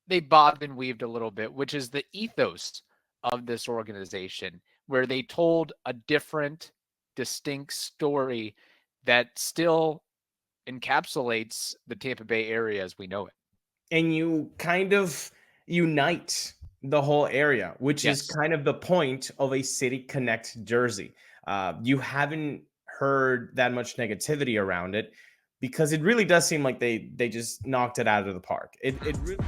they bobbed and weaved a little bit, which is the ethos of this organization, where they told a different, distinct story that still encapsulates the Tampa Bay area as we know it. And you kind of unite the whole area, which is Yes. kind of the point of a City Connect jersey. You haven't heard that much negativity around it because it really does seem like they just knocked it out of the park. It really.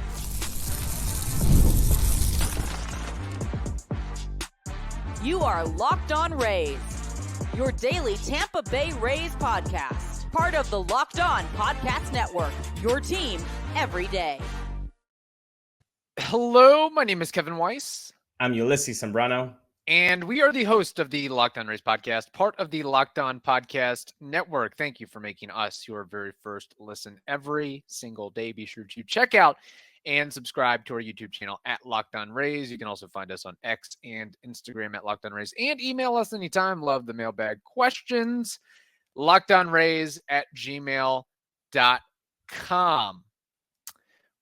You are Locked On Rays, your daily Tampa Bay Rays podcast. Part of the Locked On Podcast Network, your team every day. Hello, my name is Kevin Weiss. I'm Ulises Sambrano. And we are the host of the Locked On Rays podcast, part of the Locked On Podcast Network. Thank you for making us your very first listen every single day. Be sure to check out and subscribe to our YouTube channel at Locked On Rays. You can also find us on X and Instagram at Locked On Rays, and email us anytime. Love the mailbag questions. LockedOnRays@gmail.com.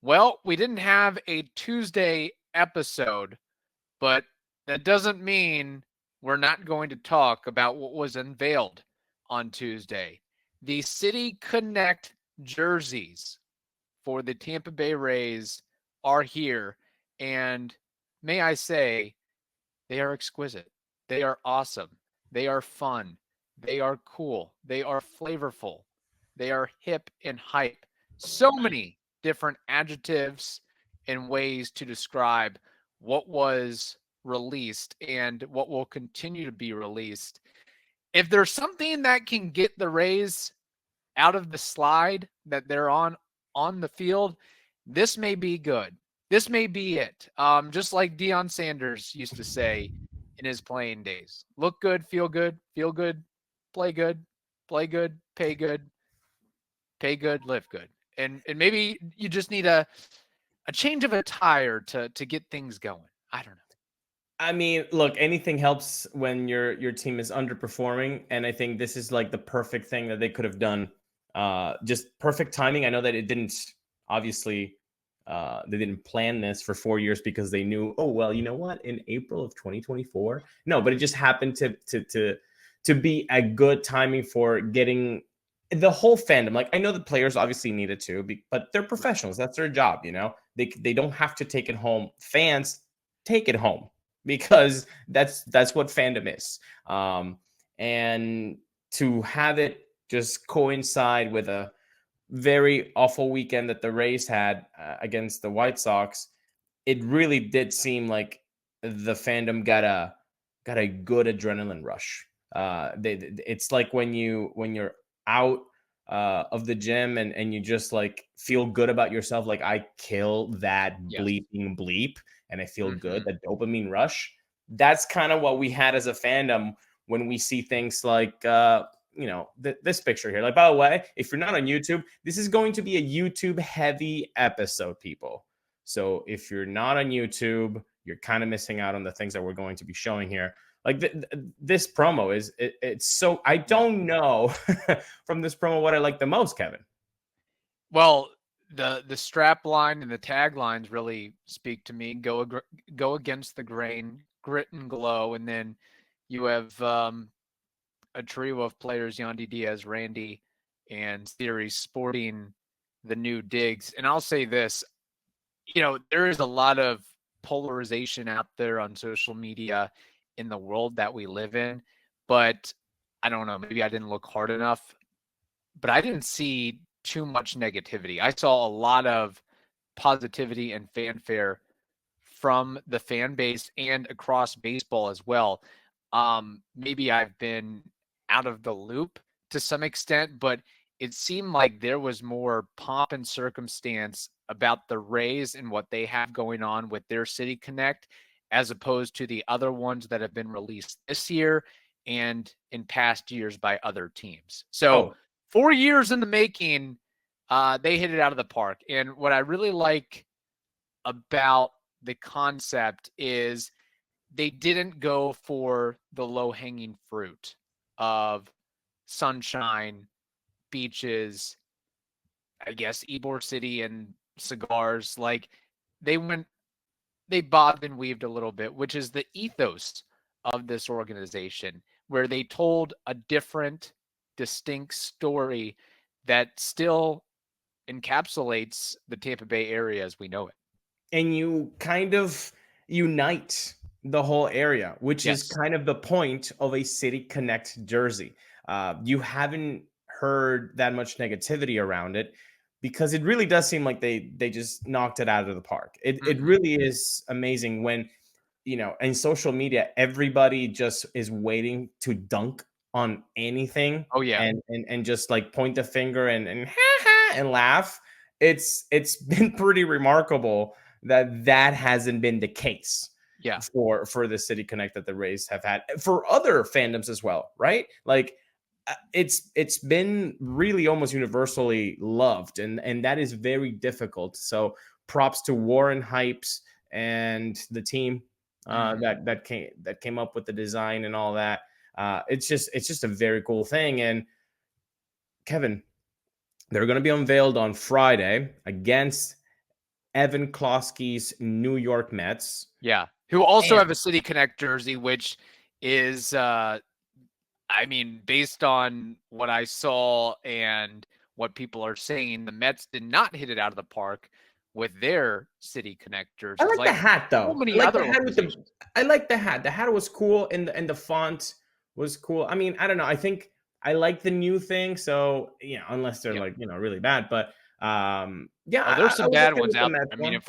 Well, we didn't have a Tuesday episode, but that doesn't mean we're not going to talk about what was unveiled on Tuesday. The City Connect jerseys for the Tampa Bay Rays are here, and may I say, they are exquisite. They are awesome. They are fun. They are cool. They are flavorful. They are hip and hype. So many different adjectives and ways to describe what was released and what will continue to be released. If there's something that can get the Rays out of the slide that they're on the field, this may be good. This may be it. Just like Deion Sanders used to say in his playing days: look good, feel good, play good, pay good, live good. And maybe you just need a change of attire to get things going. I don't know. I mean, look, anything helps when your team is underperforming, and I think this is like the perfect thing that they could have done. Just perfect timing. I know that it didn't obviously they didn't plan this for 4 years because they knew, oh well, you know what, in April of 2024. No, but it just happened to be a good timing for getting the whole fandom. Like, I know the players obviously needed to, but they're professionals. That's their job. They don't have to take it home. Fans take it home because that's what fandom is. And to have it just coincide with a very awful weekend that the Rays had against the White Sox, it really did seem like the fandom got a good adrenaline rush. It's like when you're out of the gym and you just like feel good about yourself. Like, I kill that Yes. bleeping bleep and I feel good. Mm-hmm. That dopamine rush. That's kind of what we had as a fandom when we see things like this picture here. Like, by the way, if you're not on YouTube, this is going to be a YouTube heavy episode, people. So if you're not on YouTube, you're kind of missing out on the things that we're going to be showing here. Like this promo it's so, I don't know from this promo what I like the most, Kevin. Well, the strap line and the taglines really speak to me. Go against the grain, grit and glow, and then you have a trio of players: Yandy Diaz, Randy, and Theory, sporting the new digs. And I'll say this: there is a lot of polarization out there on social media in the world that we live in, but I don't know. Maybe I didn't look hard enough, but I didn't see too much negativity. I saw a lot of positivity and fanfare from the fan base and across baseball as well. Maybe I've been out of the loop to some extent, but it seemed like there was more pomp and circumstance about the Rays and what they have going on with their City Connect, as opposed to the other ones that have been released this year and in past years by other teams. So Oh, 4 years in the making, they hit it out of the park. And what I really like about the concept is they didn't go for the low-hanging fruit of sunshine, beaches, I guess Ybor City, and cigars. Like, they bobbed and weaved a little bit, which is the ethos of this organization, where they told a different, distinct story that still encapsulates the Tampa Bay area as we know it. And you kind of unite the whole area, which is kind of the point of a City Connect jersey. You haven't heard that much negativity around it because it really does seem like they just knocked it out of the park. It really is amazing when, in social media, everybody just is waiting to dunk on anything. Oh yeah. And just like point the finger and and laugh. It's been pretty remarkable that hasn't been the case for the City Connect that the Rays have had for other fandoms as well, right? Like it's been really almost universally loved, and that is very difficult. So props to Warren Hypes and the team that came up with the design and all that. It's just a very cool thing. And Kevin, they're going to be unveiled on Friday against Evan Klosky's New York Mets. Yeah, who also have a City Connect jersey, which is, based on what I saw and what people are saying, the Mets did not hit it out of the park with their City Connect jerseys. I like the hat, though. So many other organizations. I like the hat. The hat was cool, and the font was cool. I mean, I don't know. I think I like the new thing. So, unless they're really bad, but there's some bad ones out there. I mean,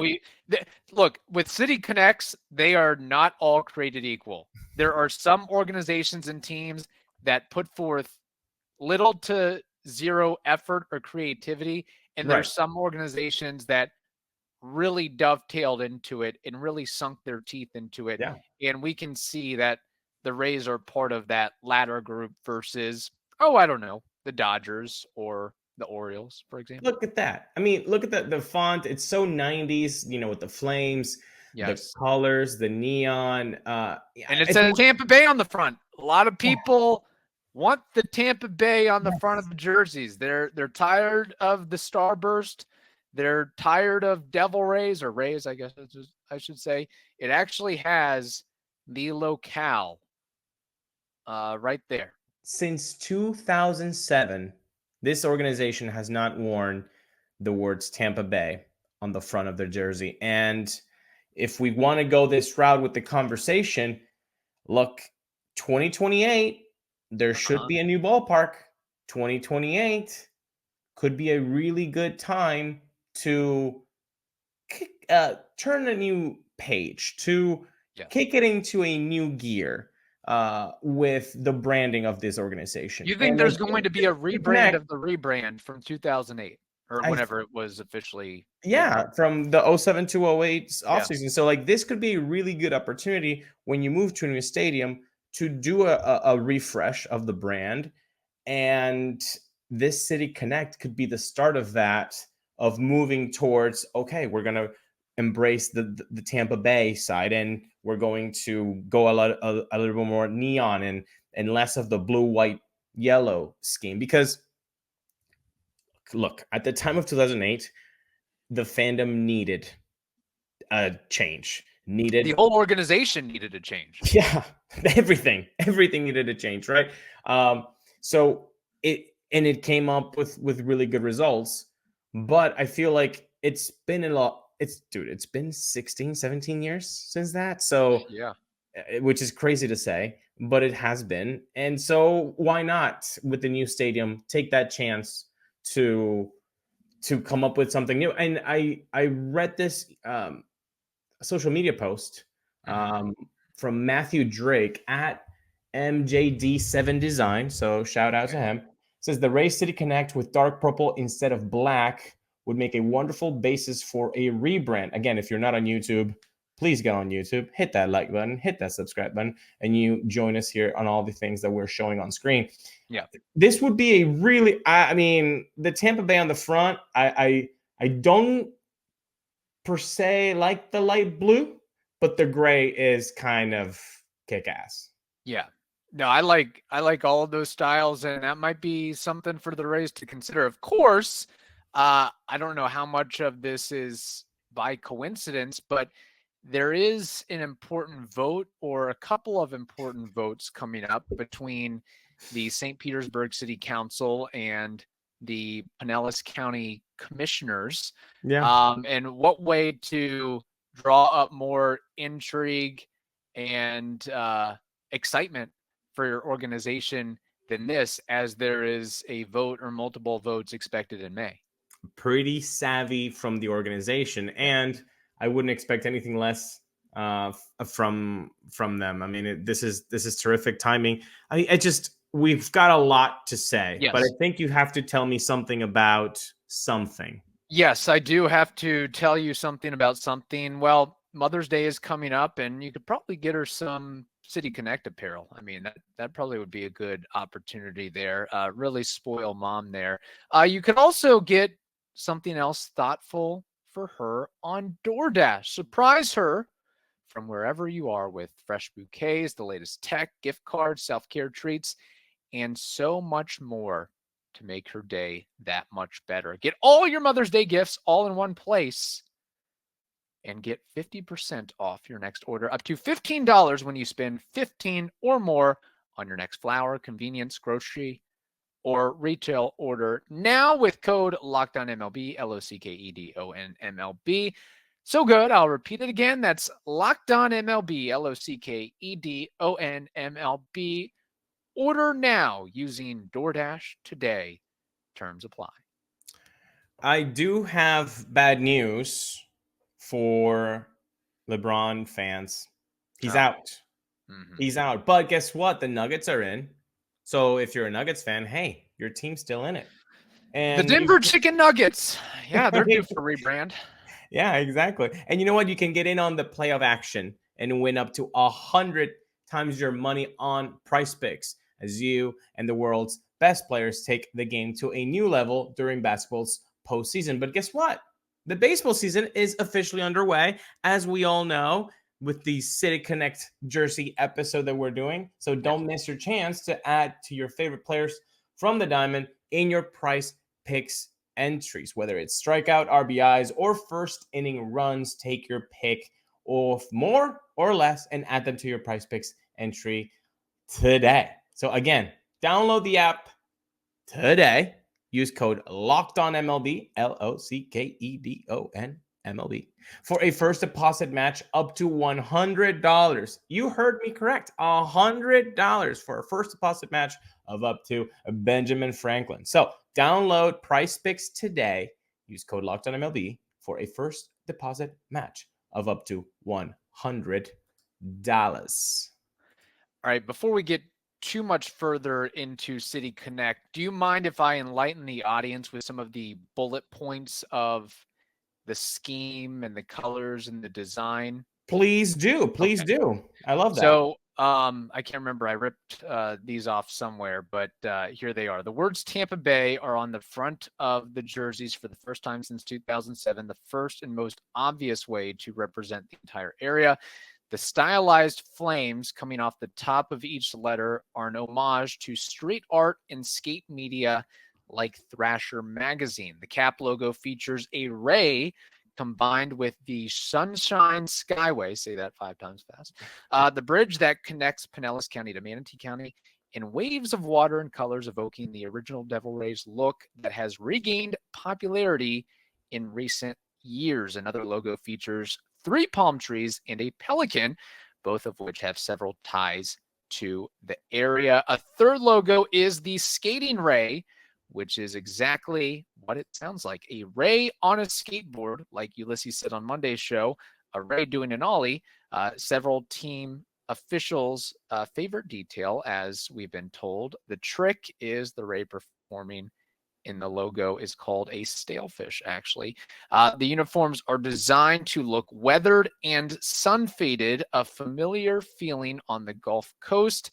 look with City Connects, they are not all created equal. There are some organizations and teams that put forth little to zero effort or creativity, and there's some organizations that really dovetailed into it and really sunk their teeth into it. And we can see that the Rays are part of that latter group versus, I don't know, the Dodgers or the Orioles, for example. Look at that. I mean, look at the font. It's so 90s, with the flames, the colors, the neon. And it says Tampa Bay on the front. A lot of people want the Tampa Bay on the front of the jerseys. They're tired of the Starburst. They're tired of Devil Rays or Rays, I guess I should say. It actually has the locale right there. Since 2007, this organization has not worn the words Tampa Bay on the front of their jersey. And if we want to go this route with the conversation, look, 2028, there should be a new ballpark. 2028 could be a really good time to turn a new page, to kick it into a new gear with the branding of this organization. You think there's going to be a rebrand of the rebrand from 2008 or whenever it was officially? From the 07 to 08 offseason. So this could be a really good opportunity when you move to a new stadium to do a refresh of the brand. And this City Connect could be the start of that, of moving towards, okay, we're going to embrace the Tampa Bay side, and we're going to go a little bit more neon and less of the blue, white, yellow scheme. Because look, at the time of 2008, the fandom needed a change. The whole organization needed a change. Yeah, everything needed a change, right? So it came up with really good results, but I feel like it's been it's been 16, 17 years since that. So which is crazy to say, but it has been. And so why not, with the new stadium, take that chance to come up with something new? And I read this social media post from Matthew Drake at MJD7 Design. So shout out to him. It says the Rays City Connect with dark purple instead of black would make a wonderful basis for a rebrand. Again, if you're not on YouTube, please get on YouTube, hit that like button, hit that subscribe button, and you join us here on all the things that we're showing on screen. Yeah. This would be a really, the Tampa Bay on the front, I don't per se like the light blue, but the gray is kind of kick-ass. Yeah. No, I like all of those styles, and that might be something for the Rays to consider. Of course, I don't know how much of this is by coincidence, but there is an important vote or a couple of important votes coming up between the St. Petersburg City Council and the Pinellas County Commissioners. Yeah. And what way to draw up more intrigue and excitement for your organization than this, as there is a vote or multiple votes expected in May. Pretty savvy from the organization, and I wouldn't expect anything less from them. I mean, this is terrific timing. We've got a lot to say, Yes. but I think you have to tell me something about something. Yes, I do have to tell you something about something. Well, Mother's Day is coming up, and you could probably get her some City Connect apparel. I mean, that probably would be a good opportunity there. Really spoil mom there. You could also get something else thoughtful for her on DoorDash. Surprise her from wherever you are with fresh bouquets, the latest tech, gift cards, self-care treats, and so much more to make her day that much better. Get all your Mother's Day gifts all in one place and get 50% off your next order, up to $15 when you spend $15 or more on your next flower, convenience, grocery, or retail order now with code LOCKEDONMLB, LOCKEDONMLB. So good, I'll repeat it again. That's LOCKEDONMLB, LOCKEDONMLB. Order now using DoorDash today. Terms apply. I do have bad news for LeBron fans. He's out. Mm-hmm. He's out. But guess what? The Nuggets are in. So if you're a Nuggets fan, hey, your team's still in it. And the Denver Chicken Nuggets. Yeah, they're due for rebrand. Yeah, exactly. And you know what? You can get in on the playoff action and win up to 100 times your money on Price Picks as you and the world's best players take the game to a new level during basketball's postseason. But guess what? The baseball season is officially underway, as we all know, with the City Connect jersey episode that we're doing. So don't miss your chance to add to your favorite players from the Diamond in your Price Picks entries, whether it's strikeout, RBIs, or first inning runs. Take your pick of more or less and add them to your Price Picks entry today. So again, download the app today. Use code LOCKEDONMLB, LOCKEDONMLB, for a first deposit match up to $100. You heard me correct. $100 for a first deposit match of up to Benjamin Franklin. So download Price Picks today. Use code LOCKEDONMLB for a first deposit match of up to $100. All right, before we get too much further into City Connect, do you mind if I enlighten the audience with some of the bullet points of the scheme and the colors and the design? Please do. Please do. I love that. So I can't remember. I ripped these off somewhere, but here they are. The words Tampa Bay are on the front of the jerseys for the first time since 2007, the first and most obvious way to represent the entire area. The stylized flames coming off the top of each letter are an homage to street art and skate media like Thrasher magazine. The cap logo features a ray combined with the Sunshine Skyway, say that 5 times fast, the bridge that connects Pinellas County to Manatee County, in waves of water and colors evoking the original Devil Rays look that has regained popularity in recent years. Another logo features 3 palm trees and a pelican, both of which have several ties to the area. A third logo is the skating ray, which is exactly what it sounds like. A ray on a skateboard, like Ulises said on Monday's show, a ray doing an ollie. Several team officials' favorite detail, as we've been told. The trick is the ray performing in the logo is called a stalefish, actually. The uniforms are designed to look weathered and sun-faded, a familiar feeling on the Gulf Coast.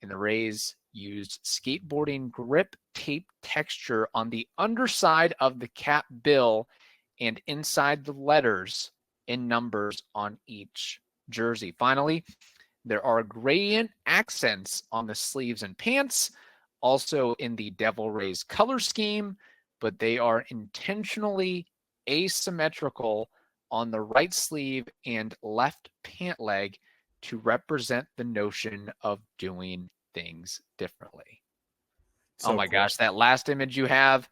And the Rays used skateboarding grip tape texture on the underside of the cap bill and inside the letters in numbers on each jersey. Finally, there are gradient accents on the sleeves and pants, also in the Devil Rays color scheme, but they are intentionally asymmetrical on the right sleeve and left pant leg to represent the notion of doing things differently. So oh my cool. gosh, that last image you have.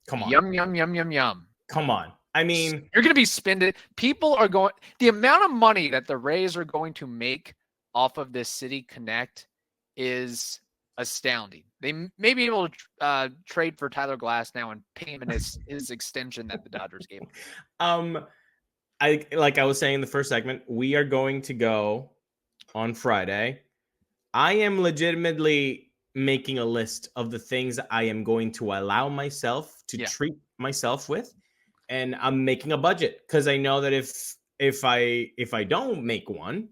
Come on. Yum, yum, yum, yum, yum. Come on. I mean, you're going to be spending. People are going, the amount of money that the Rays are going to make off of this City Connect is astounding. They may be able to trade for Tyler Glass now and pay him his extension that the Dodgers gave him. Like I was saying in the first segment, we are going to go on Friday. I am legitimately making a list of the things I am going to allow myself to treat myself with, and I'm making a budget because I know that if I don't make one,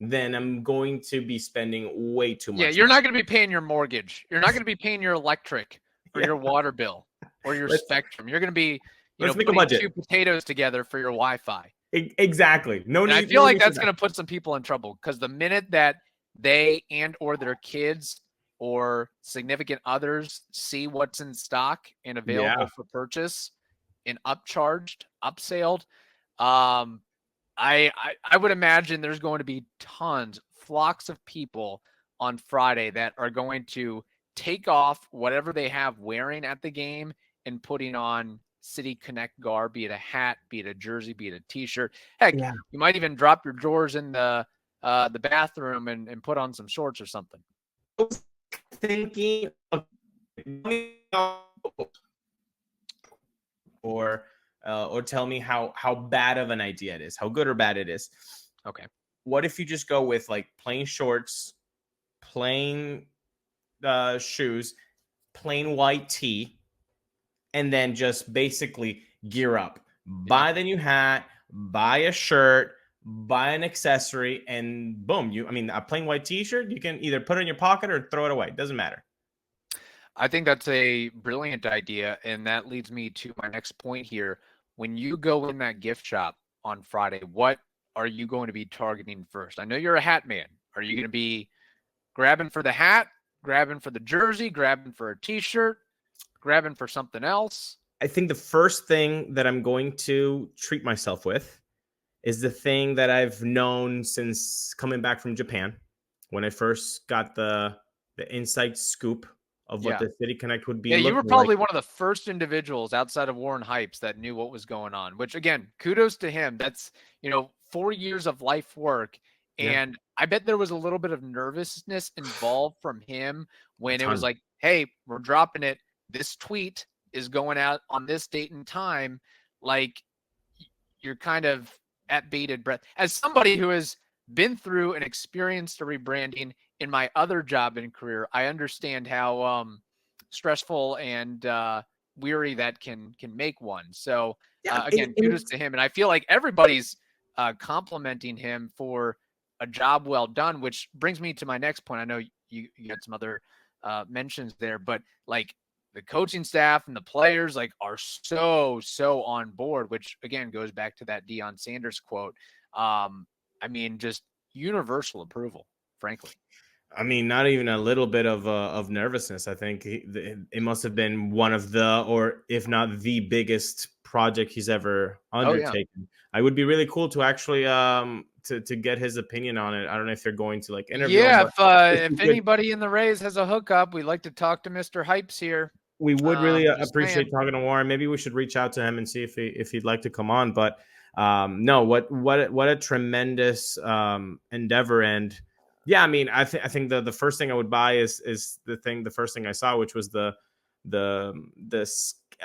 then I'm going to be spending way too much. Yeah, you're not going to be paying your mortgage. You're not going to be paying your electric or your water bill or your Spectrum. You're going to be, putting 2 potatoes together for your Wi-Fi. Exactly. No need. I feel like that's going to put some people in trouble because the minute that they and or their kids or significant others see what's in stock and available for purchase and upsailed, I would imagine there's going to be flocks of people on Friday that are going to take off whatever they have wearing at the game and putting on City Connect garb, be it a hat, be it a jersey, be it a t-shirt. Heck, you might even drop your drawers in the bathroom and put on some shorts or something. Thinking or tell me how bad of an idea it is, how good or bad it is. Okay. What if you just go with like plain shorts, plain shoes, plain white tee, and then just basically gear up? Buy the new hat, buy a shirt, buy an accessory, and boom, a plain white t-shirt, you can either put it in your pocket or throw it away. It doesn't matter. I think that's a brilliant idea, and that leads me to my next point here. When you go in that gift shop on Friday, what are you going to be targeting first? I know you're a hat man. Are you going to be grabbing for the hat, grabbing for the jersey, grabbing for a t-shirt, grabbing for something else? I think the first thing that I'm going to treat myself with is the thing that I've known since coming back from Japan, when I first got the inside scoop of what the City Connect would be. Yeah, you were probably one of the first individuals outside of Warren Hypes that knew what was going on, which again, kudos to him. That's, 4 years of life work. And I bet there was a little bit of nervousness involved from him when it was like, hey, we're dropping it. This tweet is going out on this date and time. Like, you're kind of at bated breath. As somebody who has been through and experienced a rebranding in my other job and career, I understand how stressful and weary that can make one. So again, kudos to him. And I feel like everybody's complimenting him for a job well done, which brings me to my next point. I know you had some other mentions there, but like the coaching staff and the players are so on board, which again goes back to that Deion Sanders quote. Just universal approval, frankly. Not even a little bit of nervousness. I think it must have been one of the, or if not the biggest project he's ever undertaken. I would be really cool to actually to get his opinion on it. I don't know if they're going to interview him. If anybody in the Rays has a hookup, we'd like to talk to Mr. Hypes here. We would really appreciate talking to Warren. Maybe we should reach out to him and see if he'd like to come on. But no, what a tremendous endeavor. And yeah, I think the first thing I would buy is the first thing I saw, which was the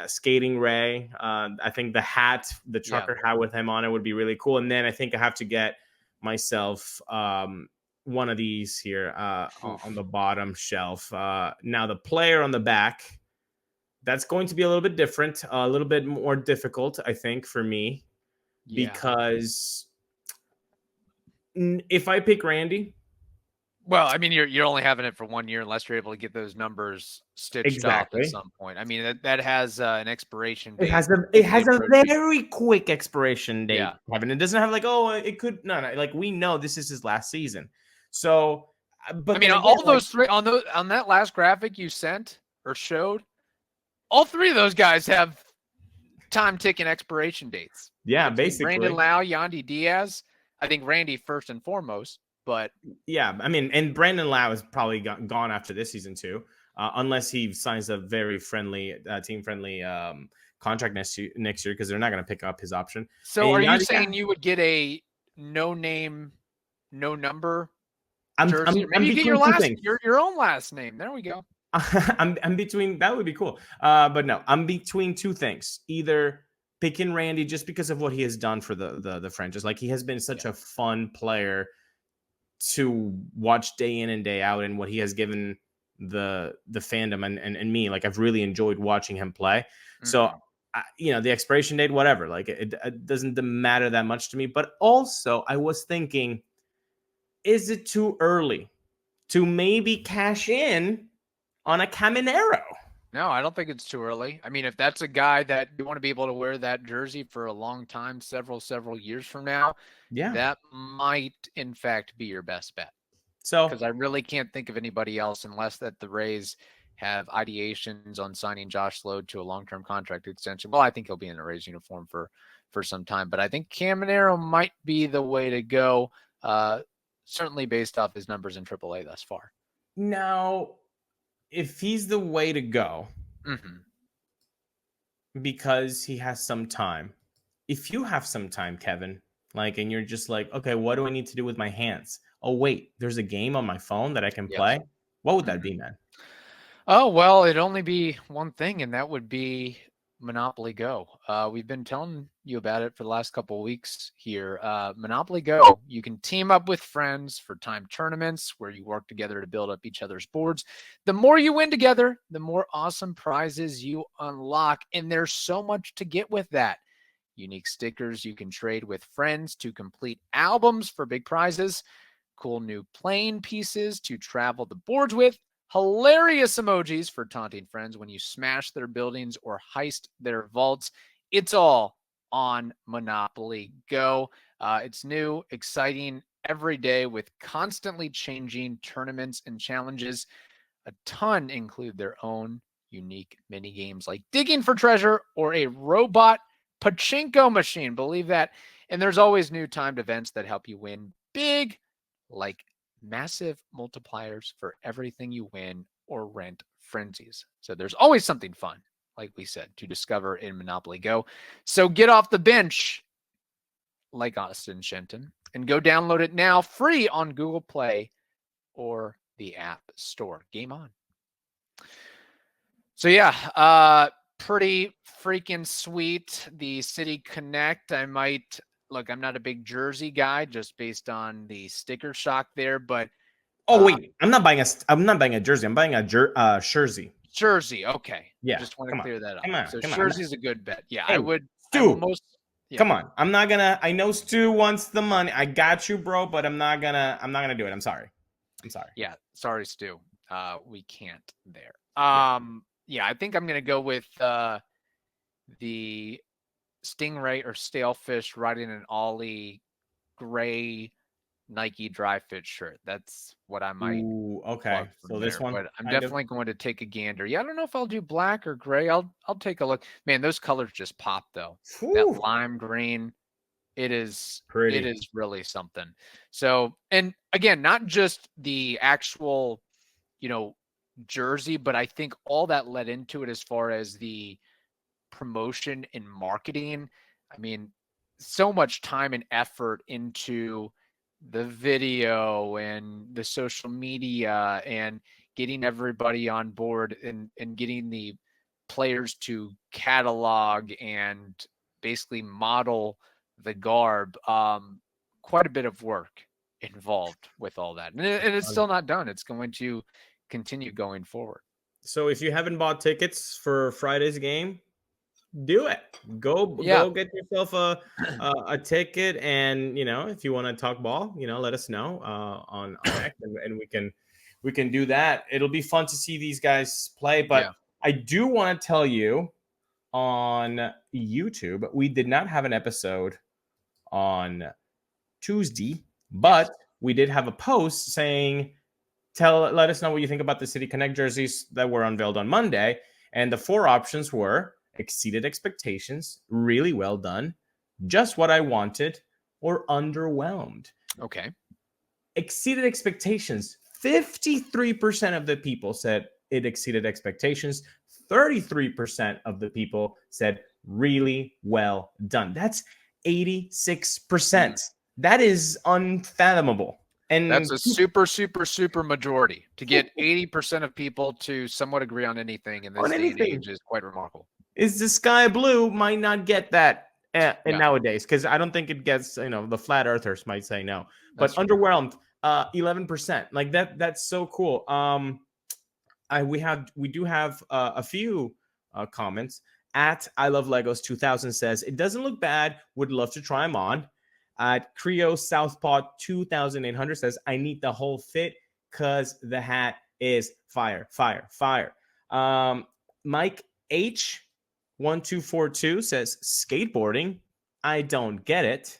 skating Ray. I think the hat, the trucker hat with him on it would be really cool. And then I think I have to get myself one of these here on the bottom shelf. Now the player on the back, that's going to be a little bit different, a little bit more difficult, I think, for me, because if I pick Randy. Well, you're only having it for 1 year unless you're able to get those numbers stitched off at some point. That has an expiration date. It has a very quick expiration date, Kevin. It doesn't have it could no. We know this is his last season. So, but all those three on that last graphic you sent or showed, all three of those guys have time ticking expiration dates. Yeah, Between basically. Brandon Lau, Yandy Diaz. I think Randy first and foremost, but yeah, I mean, and Brandon Lau is probably gone after this season too, unless he signs a very friendly, team-friendly contract next year because they're not going to pick up his option. So And are you saying you would get a no name, no number jersey? Or maybe you get your own last name. There we go. I'm between, that would be cool. But no, I'm between two things. Either picking Randy just because of what he has done for the franchise. Like, he has been such a fun player to watch day in and day out, and what he has given the fandom and me. Like, I've really enjoyed watching him play. Mm-hmm. So, the expiration date, whatever, like it doesn't matter that much to me. But also, I was thinking, is it too early to maybe cash in on a Caminero? No, I don't think it's too early. I mean, if that's a guy that you want to be able to wear that jersey for a long time, several years from now, that might in fact be your best bet. So, because I really can't think of anybody else, unless that the Rays have ideations on signing Josh Lowe to a long-term contract extension. Well, I think he'll be in a Rays uniform for some time, but I think Caminero might be the way to go. Certainly based off his numbers in AAA thus far. Now, if he's the way to go, because he has some time, if you have some time, Kevin, like, and you're just like, okay, what do I need to do with my hands? Oh, wait, there's a game on my phone that I can play. What would that be, man? Oh, well, it'd only be one thing, and that would be Monopoly Go. We've been telling you about it for the last couple of weeks here. Monopoly Go, you can team up with friends for time tournaments where you work together to build up each other's boards. The more you win together, the more awesome prizes you unlock, and there's so much to get with that. Unique stickers you can trade with friends to complete albums for big prizes, cool new playing pieces to travel the boards with, hilarious emojis for taunting friends when you smash their buildings or heist their vaults. It's all on Monopoly Go. It's new, exciting every day with constantly changing tournaments and challenges. A ton include their own unique mini games like digging for treasure or a robot pachinko machine. Believe that. And there's always new timed events that help you win big, like massive multipliers for everything you win or rent frenzies. So there's always something fun, like we said, to discover in Monopoly Go. So get off the bench like Austin Shenton and go download it now free on Google Play or the App Store. Game on. So yeah, pretty freaking sweet. The City Connect, I'm not a big jersey guy just based on the sticker shock there, but wait, I'm not buying a jersey. I'm buying a jersey. Jersey, okay. Yeah, just want to clear that up. So jersey's a good bet. Yeah, hey, I would. Stu, come on. I know Stu wants the money. I got you, bro, but I'm not gonna do it. I'm sorry. Yeah, sorry, Stu. We can't there. Yeah, I think I'm gonna go with the Stingray or Stalefish riding an ollie gray Nike dry fit shirt. That's what I might. Ooh, okay. So this one, but I'm definitely going to take a gander. Yeah, I don't know if I'll do black or gray. I'll take a look. Man, those colors just pop though. That lime green, it is pretty. It is really something. So, and again, not just the actual, jersey, but I think all that led into it as far as the promotion and marketing. I mean, so much time and effort into the video and the social media and getting everybody on board and getting the players to catalog and basically model the garb. Quite a bit of work involved with all that. And it's still not done. It's going to continue going forward. So if you haven't bought tickets for Friday's game, do it. Go get yourself a ticket, and if you want to talk ball, let us know on X, and we can do that. It'll be fun to see these guys play. But I do want to tell you, on YouTube, we did not have an episode on Tuesday, but we did have a post saying, let us know what you think about the City Connect jerseys that were unveiled on Monday. And the 4 options were exceeded expectations, really well done, just what I wanted, or underwhelmed. Okay. Exceeded expectations. 53% of the people said it exceeded expectations. 33% of the people said really well done. That's 86%. That is unfathomable. And that's a super majority. To get 80% of people to somewhat agree on anything in this day and age is quite remarkable. Is the sky blue? Might not get that nowadays, because I don't think it gets, the flat earthers might say no. But That's underwhelmed, 11%. Like that's so cool. We do have a few comments. At I Love Legos 2000 says it doesn't look bad. Would love to try them on. At Creo Southpaw 2800 says I need the whole fit because the hat is fire. Mike H1242 says skateboarding. I don't get it.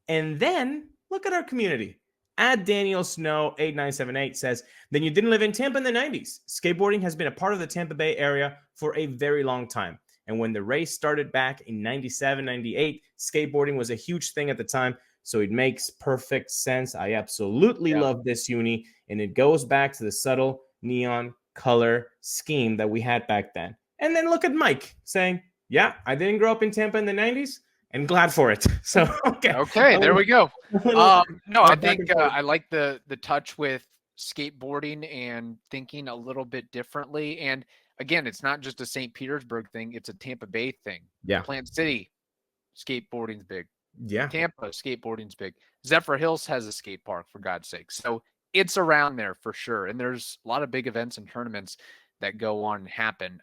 And then look at our community. At Daniel Snow 8978 says, then you didn't live in Tampa in the 90s. Skateboarding has been a part of the Tampa Bay area for a very long time. And when the race started back in 97, 98, skateboarding was a huge thing at the time. So it makes perfect sense. I absolutely love this uni. And it goes back to the subtle neon color scheme that we had back then. And then look at Mike saying, yeah, I didn't grow up in Tampa in the 90s. And glad for it. So okay, there we go. No, I think I like the touch with skateboarding and thinking a little bit differently. And again, it's not just a St. Petersburg thing; it's a Tampa Bay thing. Yeah, Plant City, skateboarding's big. Yeah, Tampa, skateboarding's big. Zephyr Hills has a skate park, for God's sake. So it's around there for sure. And there's a lot of big events and tournaments that go on and happen.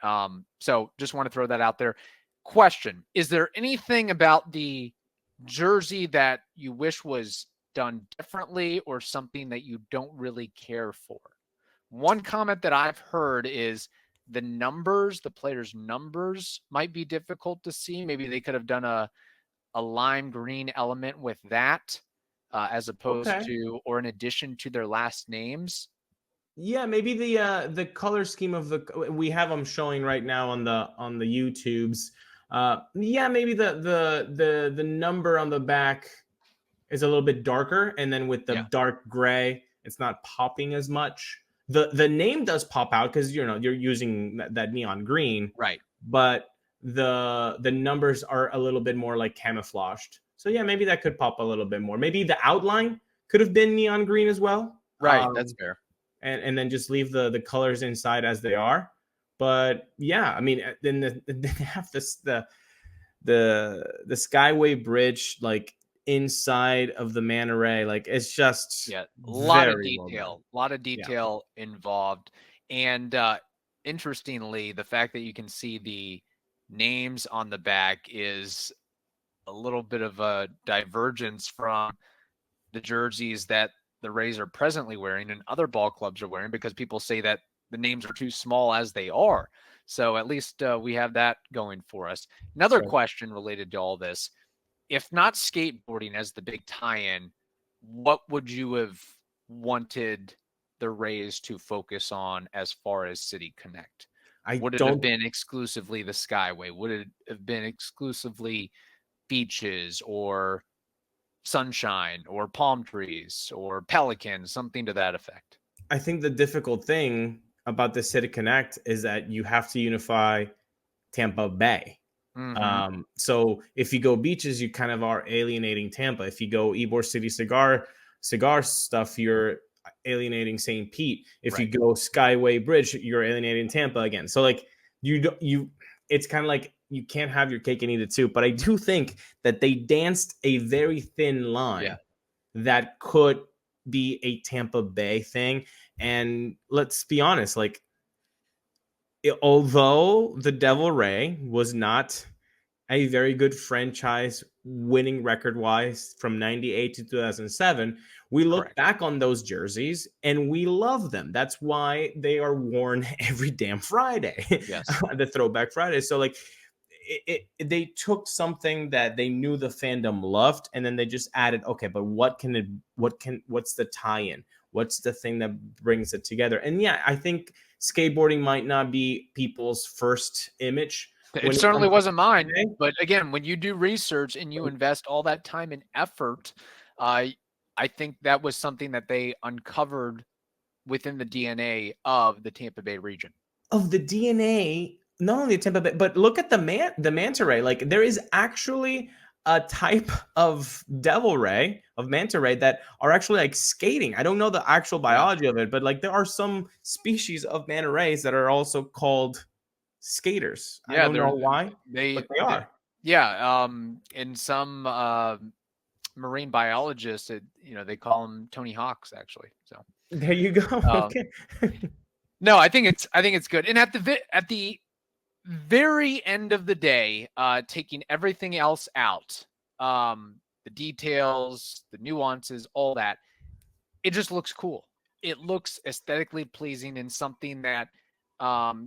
So just want to throw that out there. Question: is there anything about the jersey that you wish was done differently or something that you don't really care for? One comment that I've heard is the numbers, the players' numbers might be difficult to see. Maybe they could have done a lime green element with that as opposed to, or in addition to their last names. Yeah, maybe the color scheme of we have them showing right now on the YouTubes. Maybe the number on the back is a little bit darker, and then with the dark gray, it's not popping as much. The name does pop out because you're using that neon green, right? But the numbers are a little bit more like camouflaged. So yeah, maybe that could pop a little bit more. Maybe the outline could have been neon green as well. Right, that's fair. And then just leave the colors inside as they are. But yeah, I mean, then they have the Skyway Bridge like inside of the Man Ray. Like it's just a lot of detail involved. And interestingly, the fact that you can see the names on the back is a little bit of a divergence from the jerseys that the Rays are presently wearing and other ball clubs are wearing, because people say that the names are too small as they are. So at least we have that going for us. Another question related to all this: if not skateboarding as the big tie-in, what would you have wanted the Rays to focus on as far as City Connect? Would it have been exclusively the Skyway? Would it have been exclusively beaches or sunshine or palm trees or pelicans, something to that effect? I think the difficult thing about the City Connect is that you have to unify Tampa Bay. Mm-hmm. So if you go beaches, you kind of are alienating Tampa. If you go Ybor City cigar stuff, you're alienating St. Pete. If you go Skyway Bridge, you're alienating Tampa again. So like it's kind of like you can't have your cake and eat it too. But I do think that they danced a very thin line that could be a Tampa Bay thing. And let's be honest, like, although the Devil Ray was not a very good franchise winning record-wise from 98 to 2007, we look back on those jerseys and we love them. That's why they are worn every damn Friday. Yes. The Throwback Friday. So like they took something that they knew the fandom loved, and then they just added, okay, but what's the tie-in? What's the thing that brings it together? And yeah, I think skateboarding might not be people's first image. It certainly wasn't mine. But again, when you do research and you invest all that time and effort, I think that was something that they uncovered within the DNA of the Tampa Bay region. Of the DNA, not only Tampa Bay, but look at the manta ray. Like there is actually a type of devil ray, of manta ray, that are actually like skating. I don't know the actual biology of it, but like there are some species of manta rays that are also called skaters. I don't know why, but they are. In some marine biologists, they call them Tony Hawks, actually. So there you go. Okay. No, I think it's good. And at the very end of the day, taking everything else out, the details, the nuances, all that, it just looks cool. It looks aesthetically pleasing and something that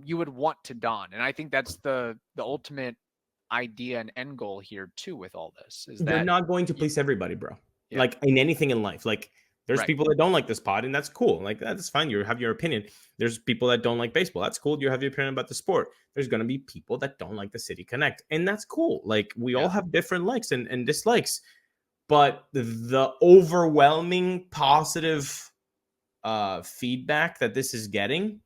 you would want to don. And I think that's the ultimate idea and end goal here too with all this. Is you're that not going to please everybody, bro. Yeah. Like in anything in life. Like there's people that don't like this pod, and that's cool. Like that's fine. You have your opinion. There's people that don't like baseball. That's cool. You have your opinion about the sport. There's going to be people that don't like the City Connect, and that's cool. Like we all have different likes and dislikes, but the overwhelming positive feedback that this is getting,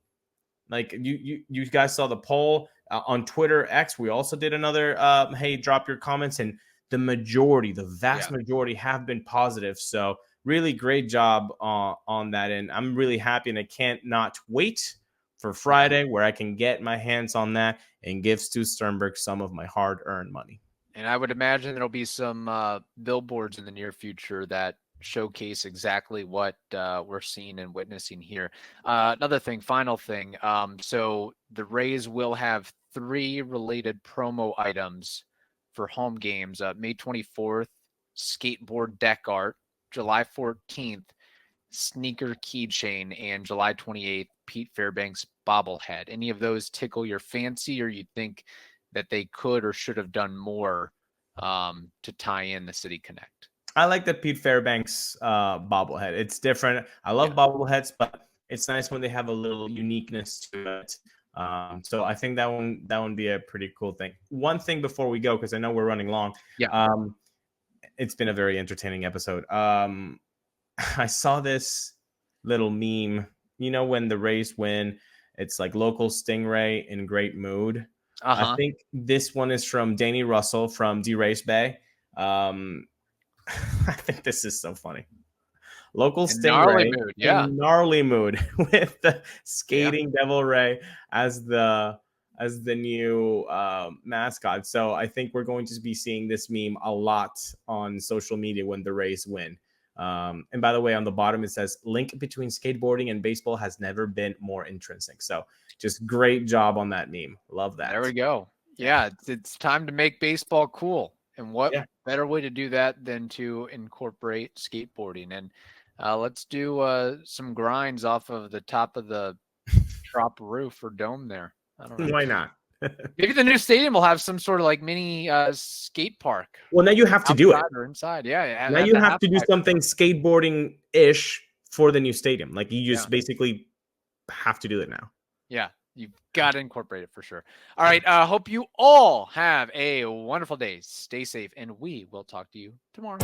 like you guys saw the poll on Twitter X. We also did another hey, drop your comments, and the vast majority have been positive. So really great job on that, and I'm really happy, and I can't not wait for Friday where I can get my hands on that and give Stu Sternberg some of my hard-earned money. And I would imagine there'll be some billboards in the near future that showcase exactly what we're seeing and witnessing here. Final thing. So the Rays will have 3 related promo items for home games. May 24th, skateboard deck art. July 14th, sneaker keychain, and July 28th, Pete Fairbanks bobblehead. Any of those tickle your fancy, or you think that they could or should have done more to tie in the City Connect? I like the Pete Fairbanks bobblehead. It's different. I love bobbleheads, but it's nice when they have a little uniqueness to it. So I think that one be a pretty cool thing. One thing before we go, because I know we're running long. It's been a very entertaining episode. I saw this little meme. You know, when the Rays win, it's like local stingray in great mood. I think this one is from Danny Russell from D-Race Bay. I think this is so funny. Local stingray in gnarly mood with the skating Devil Ray as the new mascot. So I think we're going to be seeing this meme a lot on social media when the Rays win. And by the way, on the bottom, it says link between skateboarding and baseball has never been more intrinsic. So just great job on that meme. Love that. There we go. Yeah. It's time to make baseball cool. And what better way to do that than to incorporate skateboarding? And let's do some grinds off of the top of the Trop roof or dome there. I don't know. Why not? Maybe the new stadium will have some sort of like mini skate park. Well, now you have to do it. Or inside. Yeah. Now you have to do something skateboarding-ish for the new stadium. Like you just basically have to do it now. Yeah. You've got to incorporate it for sure. All right. Hope you all have a wonderful day. Stay safe, and we will talk to you tomorrow.